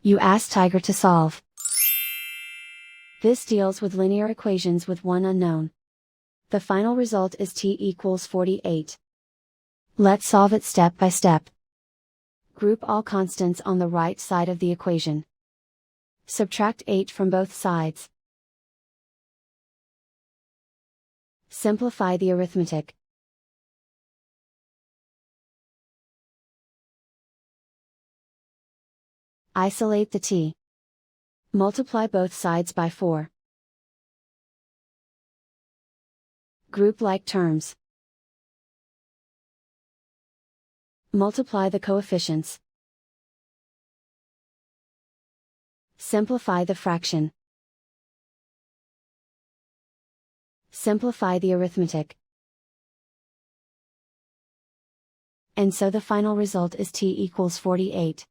You ask Tiger to solve. This deals with linear equations with one unknown. The final result is t equals 48. Let's solve it step by step. Group all constants on the right side of the equation. Subtract 8 from both sides. Simplify the arithmetic. Isolate the t. Multiply both sides by 4. Group like terms. Multiply the coefficients. Simplify the fraction. Simplify the arithmetic. And so the final result is t equals 48.